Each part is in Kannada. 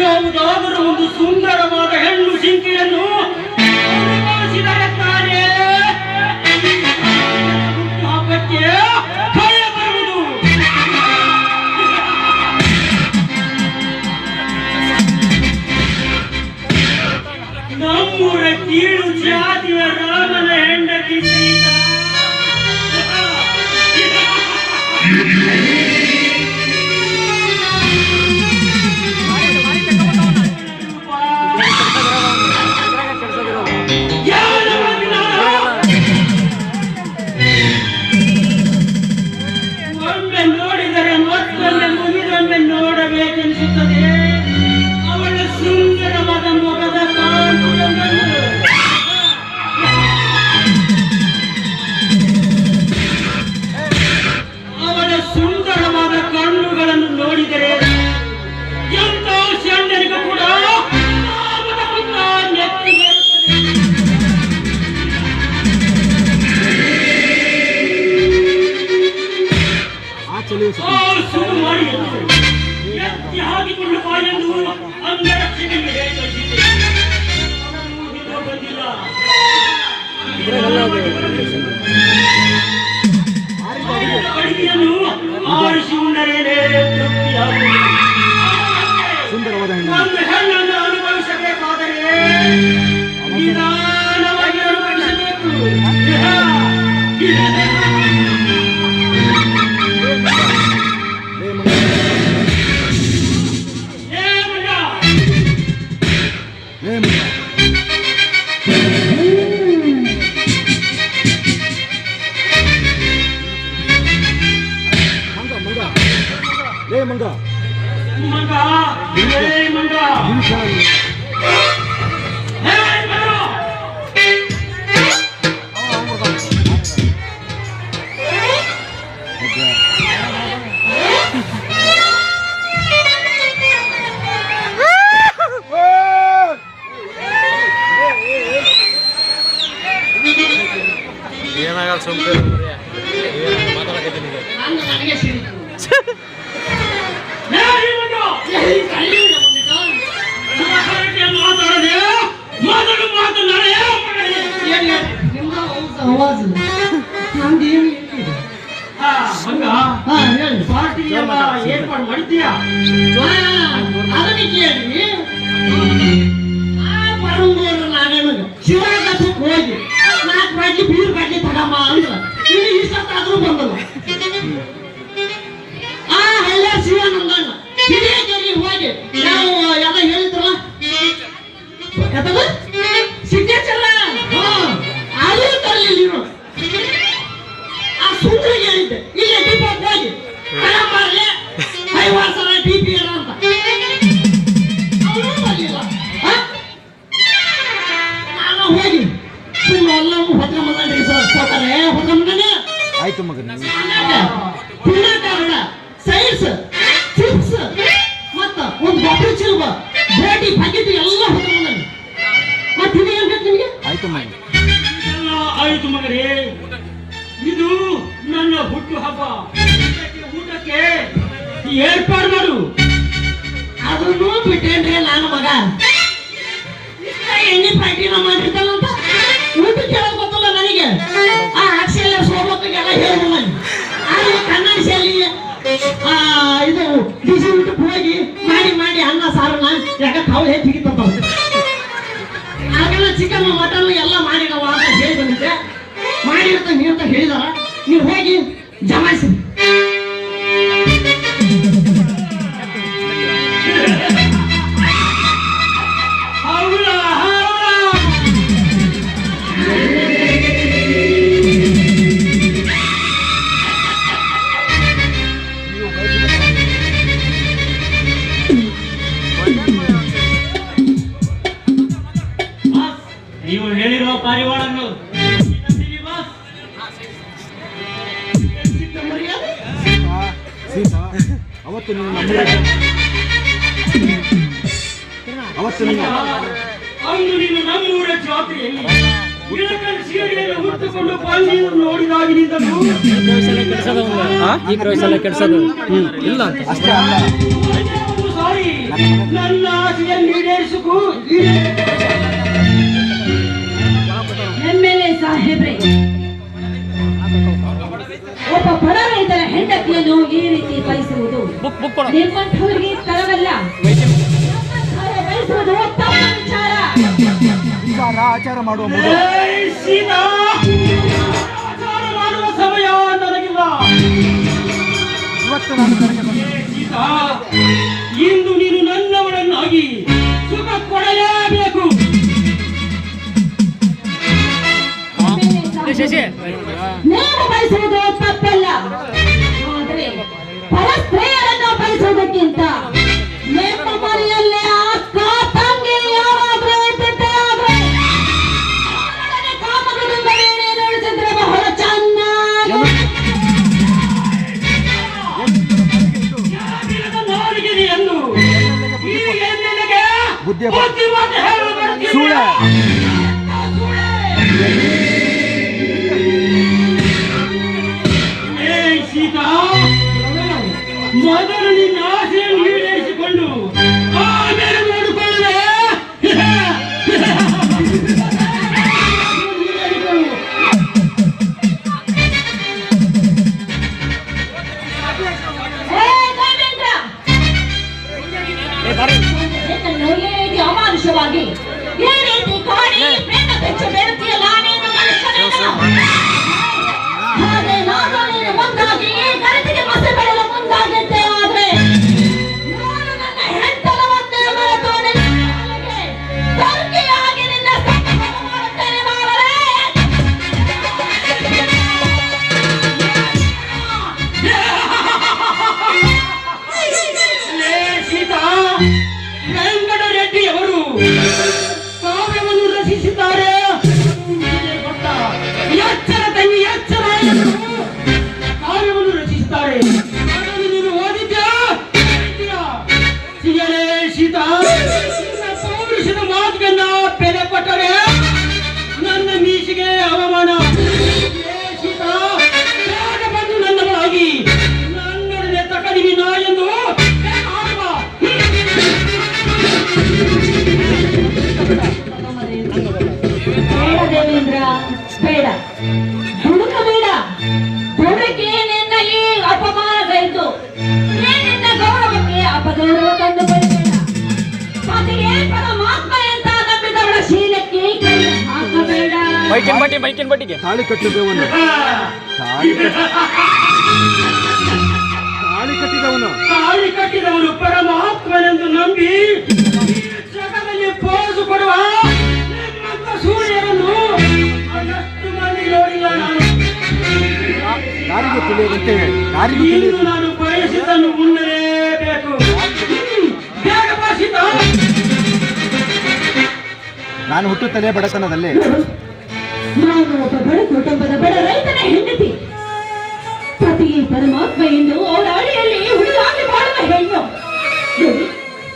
ಯಾವುದಾದರೂ ಒಂದು ಸುಂದರವಾದ ಹೆಣ್ಣು ಜಿಂಕೆಯನ್ನು ಅನುಭವಿಸಿದರೆ ತಾನೇ ಹುಟ್ಟುಹಬ್ಬಕ್ಕೆ ಭಯ ಬರುವುದು. ನಮ್ಮೂರ ಕೀಳು ಜಾತಿಯ ರಾಮನ ಹೆಂಡತಿ ಸೀತಾ ಒಮ್ಮೆ ನೋಡಿದರೆ ಮತ್ತೊಮ್ಮೆ ಮುಗಿದೊಮ್ಮೆ ನೋಡಬೇಕೆನಿಸುತ್ತದೆ ಅವಳ ಸುಂದರವಾದ ಮೊಗದ ಕಾಂತುಗಳನ್ನು. ಅವಳ ಸುಂದರವಾದ ಕಣ್ಣುಗಳನ್ನು ನೋಡಿದರೆ ಎಂತ ಷಂಡನಿಗೂ ಕೂಡ ನೆತ್ತಿಗೆ ಸುಡು ಮಾಡಿ ಎತ್ತಿ ಹಾಕಿಕೊಂಡು ಬಾ ಎಂದು ಅಂಗರಕ್ಷಣೆಗೆ ಹೇಳಿ ಕಳಿಸಿದ್ದೆ. ಬಂದಿಲ್ಲ. ಅಡಿಗೆಯನ್ನು ಆರಿಸಿ ಉಂಡರೇನೆ ತೃಪ್ತಿಯಾಗುವುದು. ಒಂದು ಹೆಣ್ಣನ್ನು ಅನುಭವಿಸಬೇಕಾದರೆ ನಿಧಾನವಾಗಿ ಅನುಭವಿಸಬೇಕು. ಮಂಗ ಮಂಗ ಮಂಗ ಏನಾಗಲ್ಲ ಸುಮ್ಮನೆ ಮಾತಾಡಕತ್ತೀನಿ. ಏರ್ಪಾಡು ಮಾಡಿದ್ದೀಯಾ? ಅದಕ್ಕೆ ಕೇಳಿ ಶಿವರಾಜಕ್ಕೆ ಹೋಗಿ 4 ಬಾಟ್ಲಿ ಬೀರ್ ಬಾಟ್ಲಿ ತಗಮ್ಮ ಅಂದ್ರ ಇಲ್ಲಿ ಇಷ್ಟೊತ್ತಾದ್ರೂ ಬಂದಲ್ಲ. ಎಲ್ಲ ಶಿವಾನಂದಣ್ಣ ಹಿರಿಯರಿಗೆ ಹೋಗಿ ನಾವು ಎಲ್ಲ ಹೇಳಿದ್ರಲ್ಲ ಸಿಗ್ನೇಚರ್ ಅದು ತರಲಿಲ್ಲ. ಆ ಸುಂದರಿಗೆ ಹೇಳಿದ್ದೆ ಇಲ್ಲಿ ಡಿಪೋಗೆ ಹೋಗಿ ತಗೊಂಬರ್ಲಿ 5 ಸಲ ಡಿಪಿ ಅಂತ ಅವನು ಬರಲಿಲ್ಲ. ನಾನು ಹೋಗಿ ಸುಮ್ಮನೆ ಎಲ್ಲ ಹೊತ್ಕೊಂಬಂದ್ರಿ ಸೌಕರ್ಯ ಹೊತ್ಕೊಂಬಂದಾನೆ. ಆಯ್ತು ಮಗನ ಪುಣ್ಯಕಾರಣ ಸೈನ್ಸ್ ಚಿಪ್ಸ್ ಮತ್ತ ಒಂದು ಬಾಟಲ್ ಚಿಲ್ವ ಬೋಟಿ ಪ್ಯಾಕೆಟ್ ಎಲ್ಲ ಹೊತ್ಕೊಂಬಂದಾನೆ. ಮತ್ತೆ ಇದು ಏನ್ ಬೇಕು ನಿಮಗೆ? ಆಯ್ತು ಮಗ ಆಯ್ತು ಮಗರೇ, ಇದು ನನ್ನ ಹುಟ್ಟು ಹಬ್ಬ. ಊಟಕ್ಕೆ ಏರ್ಪಾಡು ಮಾಡು. ಅದನ್ನು ಬಿಟ್ಟೇನ್ರಿ ನಾನು ಮಗ. ಎಣ್ಣೆ ಪ್ಯಾಕೆಟ್ ಮಾಡಿರ್ತಾನ ಅಂತ ಊಟ ಕೇಳೋದು ಗೊತ್ತಲ್ಲ ನನಗೆ. ಆ ಅಕ್ಷಯ ಸೋಮಕ್ಕೆಲ್ಲ ಹೇಳಿಲ್ಲ ಆದ್ರೆ ಕನ್ನಡ ಶೈಲಿ ಇದು ಬಿಸಿ ಊಟಕ್ಕೆ ಹೋಗಿ ಮಾಡಿ ಮಾಡಿ ಅನ್ನ ಸಾರನ್ನ ಯಾಕ ಕಾವು ಹೆಚ್ಚಿಗಿತ್ತ ಆಗೆಲ್ಲ ಚಿಕನ್ ಮಟನ್ ಎಲ್ಲ ಮಾಡಿದವ ಅಂತ ಹೇಳಿ ಬಂದಿದ್ದೆ. ಮಾಡಿರ್ತೀನಿ ಅಂತ ಹೇಳಿದಾರ. ನೀವು ಹೋಗಿ ಜಮಾಯಿಸಿ. ನೀವು ಹೇಳಿರುವ ಪಾರಿವಾಳನ್ನು ಸೀತಾ ಅವತ್ತು ನೀನು ಅಂದು ನೀನು ನಮ್ಮೂರ ಜಾತ್ರೆಯಲ್ಲಿ ಇಳಕಲ್ ಸೀರೆಯನ್ನು ಹುಟ್ಟುಕೊಂಡು ಬಂದು ನೋಡಿದಾಗಿನಿಂದಲೂ ಈ ಪ್ರವೇಶ ಕೆಡ್ಸೋದು ಇಲ್ಲ ಅಂತ ಅಷ್ಟೇ ಅಲ್ಲ. ಸಾರಿ ನನ್ನ ಆಸೆಯನ್ನು ಈಡೇರಿಸಕು ಎಮ್ಮೆಲ್ಯೆ ಸಾಹೇಬ್ರೆ, ಒಬ್ಬ ಬಡ ರೈತರ ಹೆಂಡತಿಯನ್ನು ಈ ರೀತಿ ಬಯಸುವುದು ನಿಮ್ಮಂಥವರಿಗೆ ತರವಲ್ಲ. ಬಯಸುವುದು ತಮ್ಮ ವಿಚಾರ. ವಿಚಾರ ಆಚಾರ ಮಾಡುವ ಮೊದಲು ಸೀತಾ ಆಚಾರ ಮಾಡುವ ಸಮಯ ನನಗಿಲ್ಲ. ಇವತ್ತು ನಾನು ಕರೆಗೆ ಬಂದೆ. ಸೀತಾ, ಇಂದು ನೀನು ನನ್ನವಳನ್ನಾಗಿ ಸುಖ ಕೊಡಲೇಬೇಕು. ನೀವು ಬಯಸುವುದು ತಪ್ಪಲ್ಲ, ಆದರೆ ಪರಸ್ತ್ರೀಯರನ್ನು ಬಯಸುವುದಕ್ಕಿಂತ ನಿಮ್ಮ ಮನೆಯಲ್ಲೇ ಅಕ್ಕ ತಂಗಿ ಯಾರಾದ್ರೂ ಇದ್ದಿದ್ದೇ ಆದ್ರೆ ಅವರೊಡನೆ ಕಾಮಕದಿಂದ ವೇಣೆ ನುಡಿಸಿದ್ರೆ ಬಹಳ ಚೆನ್ನಾಗಿ. ನಾಲಿಗೆಯನ್ನು ಈ ಎಣ್ಣೆಗೆ ಬುದ್ಧಿ ಮಾತು ಹೇಳಲು ಬರ್ತೀನಿ. ಸುಳ್ಳ ಸೀತಾ, ಮೊದಲು ನಿನ್ನ ಆಸೆಯನ್ನು ಈಡೇರಿಸಿಕೊಂಡು ಆಮೇಲೆ ನೋಡಿಕೊಳ್ಳುವೆ. ಅಮಾನುಷವಾಗಿ ಈ ರೀತಿ ಕಾಡಿ ಪ್ರೇಮ ಬೆಚ್ಚ ಬೇಡುತ್ತೀಯಲ್ಲ, ನೀನು ಮನುಷ್ಯನೇನೋ? ಹಾಗೆ ನಾನು ನೀನು ಮುಂದಾಗಿ ಈ ಗಣಿತಿಗೆ ಮಸಿ ಬೆಳೆಯಲು ಮುಂದಾಗಿದ್ದೆ ಆದ್ರೆ ನಾನು ನನ್ನ ಹೆಂಡತನವನ್ನೇ ಮರೆತು ನಿನ್ನ ಕಾಲಿಗೆ ತಂಗಿಯಾಗಿ ನಿನ್ನ ಸಂಗಮ ಮಾಡುತ್ತೇನೆ ಮಾಡಲೇ. ಸೀತಾ, ವೆಂಕಟರೆಡ್ಡಿಯವರು ಕಾವ್ಯವನ್ನು ರಚಿಸಿದ್ದಾರೆ. ಗೊತ್ತಾ? ಎಚ್ಚರ ತಂಗಿ ಎಚ್ಚರ ಎಂದು ಕಾವ್ಯವನ್ನು ರಚಿಸಿದ್ದಾರೆ. ಅದನ್ನು ನೀನು ಓದಿದ್ಯಾ? ಸಿಗಲೇ ಸೀತಾ, ನಿನ್ನ ಪೌರುಷದ ಮಾತುಗಳನ್ನ ಬೆಲೆ ಕೊಟ್ಟರೆ ನನ್ನ ಮೀಸಿಗೆ ಅವಮಾನ. ಸೀತಾ, ಬೇಗ ಬಂದು ನನ್ನವಳಾಗಿ ನನ್ನೊಡನೆ ತಕಡಿವಿ ನಾ ಎಂದು ಆಡುವ. ಬೇಡ ದೇವೇಂದ್ರ, ಬೇಡ, ಹುಡುಕಬೇಡ. ಹುಡುಕಿ ನಿನ್ನ ಈ ಅಪಮಾನಗೈತು ನಿನ್ನ ಗೌರವಕ್ಕೆ ಅಪಗೌರವ ತಂದು ಬರಬೇಡ. ಪತಿಗೆ ಪರಮಾತ್ಮ ಅಂತ ನಂಬಿದವಳ ಶೀಲಕ್ಕೆ ಕೈ ಹಾಕಬೇಡ. ಬೈಕಿನ ಬಟ್ಟಿಗೆ ತಾಳಿ ಕಟ್ಟಿದವನು ತಾಳಿ ಕಟ್ಟಿದವನು ಪರಮಾತ್ಮನೆಂದು ನಂಬಿ ಜಗದಲ್ಲಿ ಪೋಸು ಕೊಡುವ ನಿಮ್ಮಂತ ಸೂರ್ಯರನ್ನು ಎಷ್ಟು ಮಂದಿ ನೋಡಿಲ್ಲ ನಾನು. ಯಾರಿಗೂ ತಿಳಿಯುವಂತೆ ಯಾರಿಗೂ ಇಂದು ತಿಳಿಯುತ್ತೆ. ನಾನು ಬಯಸಿದ್ದನ್ನು ಉಣ್ಣಲೇಬೇಕು. ಬೇಗ ಬಾಸಿತ. ನಾನು ಹುಟ್ಟುತ್ತಲೇ ಬಡತನದಲ್ಲಿ ನಾನು ಒಬ್ಬ ಬಡ ಕುಟುಂಬದ ಬಡ ರೈತನ ಹೆಂಡತಿ. ಪತಿಗೆ ಪರಮಾತ್ಮ ಎಂದು ಅವರ ಅಡಿಯಲ್ಲಿ ಹುಡುಗಾಗಿ ಬಾಳುವ ಹೆಣ್ಣು. ನೋಡಿ,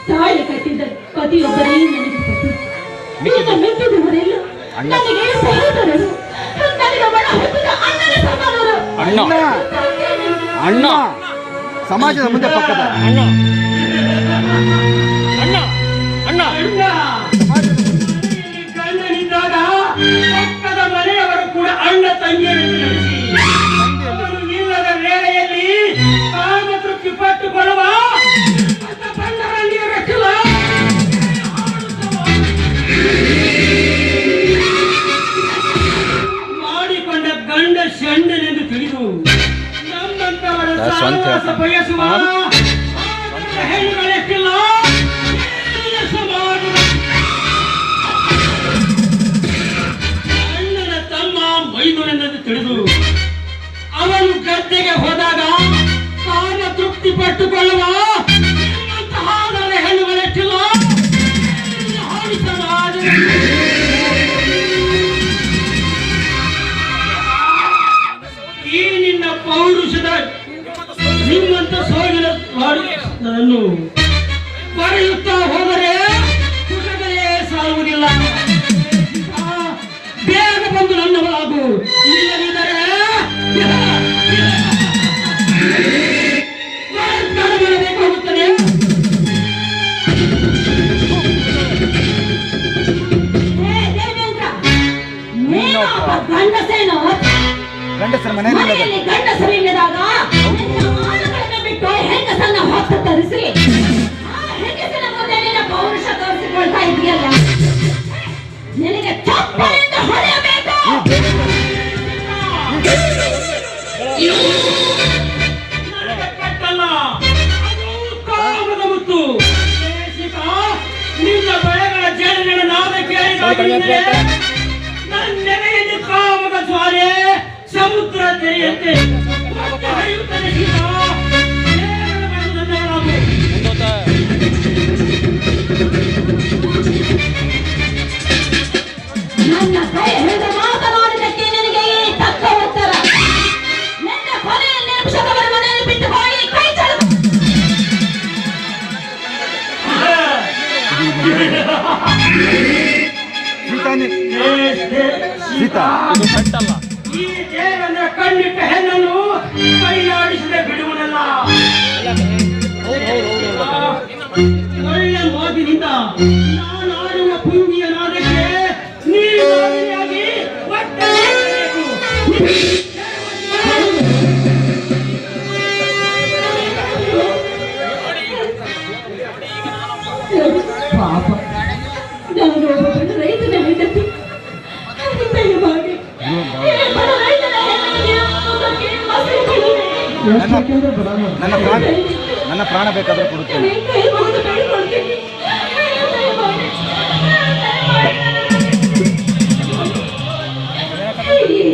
ತಾಳಿ ಕಟ್ಟಿದ್ದ ಪತಿಯೊಬ್ಬರೇ ನನಗೆ ಪತಿ. ಈಗ ಮೆಚ್ಚಿದವರೆಲ್ಲ ನನಗೆ ಸಹೋದರರು, ನನಗೆ ಬಡ ಹುಟ್ಟಿದ ಅಣ್ಣನ ಸಮಾನರು. ಅಣ್ಣ ಸಮಾಜದ ಮುಂದೆ ಪಕ್ಕದ ಅಣ್ಣ ಗಂಡನಿದ್ದಾಗ ಪಕ್ಕದ ಮನೆಯವರು ಕೂಡ ಅಣ್ಣ ತಂಗಿಯರೆಂದು ನಡೆಸಿ ಅವನು ಇಲ್ಲದ ವೇಳೆಯಲ್ಲಿ ಕಾಮ ತೃಪ್ತಿ ಪಟ್ಟುಕೊಳ್ಳುವ ಬಂಡರಲ್ಲಿಯ ರಕ್ಷಲ ಹೇಳ್ತಾನೆ. ಬಯಸುವ ಹೆಣ್ಣುಗಳೆಷ್ಟಿಲ್ಲ ಸಮಾಜದ ಅಣ್ಣನ ತಮ್ಮ ಮೈದುನೆಂದು ತಿಳಿದು ಅವನು ಗದ್ದೆಗೆ ಹೋದಾಗ ಕಾಮ ತೃಪ್ತಿ ಪಟ್ಟುಕೊಳ್ಳುವ ನಿಮ್ಮಂತಹ ಹೆಣ್ಣುಗಳೆಷ್ಟಿಲ್ಲ ಈ ನಿನ್ನ ಪೌರುಷದ ನಿಮ್ಮಂತ ಸೋಗಿನ ನಾನು ಬರೆಯುತ್ತಾ ಹೋದರೆ ಕುಟಗಳೇ ಸಾಲುವುದಿಲ್ಲ. ಬೇಗ ಬಂದು ನನ್ನವರಾಗು, ಇಲ್ಲದಿದ್ದರೆ ಬರಬೇಕಾಗುತ್ತದೆ. ಗಂಡಸೇನೋ ಗಂಡಸರ ಮನೆಯಲ್ಲಿ ಮನೆಯಲ್ಲಿ ಗಂಡಸರು ಇಲ್ಲದಾಗ ಆಳುಗಳನ್ನು ಬಿಟ್ಟು ಹೆಂಗಸನ್ನ ಹೊತ್ತು ತರಿಸಿ ಆ ಹೆಂಗಸಿನ ಮುಂದೆ ನಿನ್ನ ಪೌರುಷ ತೋರಿಸಿಕೊಳ್ತಾ ಇದೆಯಲ್ಲ, ನಿನಗೆ ಚಪ್ಪಲಿಂದ ಹೊಡೆಯಬೇಕು. ಕಟ್ಟಲ್ಲ, ಅದು ಕಾಮದ ಮುತ್ತು. ನಿನ್ನ ಬಳೆಗಳ ಜೇಡಿನ ನಾದ ಕೇಳಿದ ನನ್ನೆಲೆಯಲ್ಲಿ ಕಾಮದ ಜ್ವಾಲೆ ಸಮುದ್ರ ತೆರೆಯಂತೆ ಹರಿಯುತ್ತದೆ. ನನ್ನ ಕೈ ಹಿಡಿದು ಮಾತನಾಡಿದ್ದಕ್ಕೆ ನಿನಗೆ ಈ ತಕ್ಕ ಉತ್ತರ. ನಿನ್ನ ಕೊನೆಯ ನಿಮಿಷದವರ ಮನೆಯಲ್ಲಿ ಬಿಟ್ಟು ಹೋಗಿ ಕೈ ಚಳು. ಸೀತಾ ಇದು ಕಟ್ಟಲ್ಲ. ಈ ದೇವರ ಕಣ್ಣಿಟ್ಟ ಹೆಣ್ಣನ್ನು ಕೈಯಾಡಿಸದೆ ಬಿಡುವುದಲ್ಲ. ಒಳ್ಳೆ ಮಾತಿನಿಂದ ನಾನು ಆಡುವ ಪುಂಗಿಯ ನಾದಕ್ಕೆ ನೀರು ಮಾದರಿಯಾಗಿ ಒಟ್ಟೆ ಮಾಡಬೇಕು. ಪಾಪ, ನಾನು ಒಬ್ಬ ರೈತನ ಹೆಂಡತಿ. ದಯಮಾಡಿ ಈ ಬಡ ರೈತನ ಹೆಣ್ಣಿಗೆ ಮುಖಕ್ಕೆ ಮಸಿ ಬಿಡಿ. ನನ್ನ ಪ್ರಾಣ ಬೇಕಾದ್ರೆ ಕೊಡುತ್ತೇನೆ. ಕೈ ಮುಗಿದು ಬೇಡಿಕೊಳ್ತೀನಿ.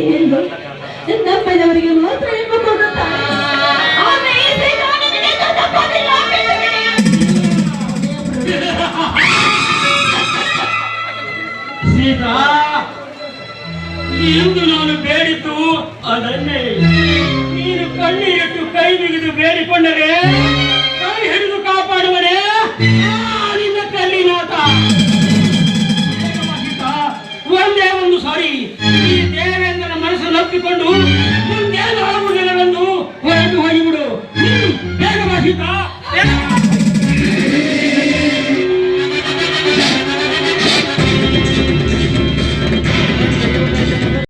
ದಯಮಾಡಿ, ನಮ್ಮನೆಯವರಿಗೆ ಮಾತ್ರ ಹೆಣ್ಣು ಕೊಡುತ್ತಾರೆ. ಆದ್ರೆ ಈ ಶ್ರೀರಾಮನಿಗೆ ತಪ್ಪೋದಿಲ್ಲ. ಸೀತಾ, ಇಂದು ನಾನು ಬೇಡಿದ್ದು ಅದನ್ನೇ. ನೀನು ಕಣ್ಣೀರಿಟ್ಟು ಕೈ ಬಿಗಿದು ಬೇಡಿಕೊಂಡರೆ ಕೈ ಹಿಡಿದು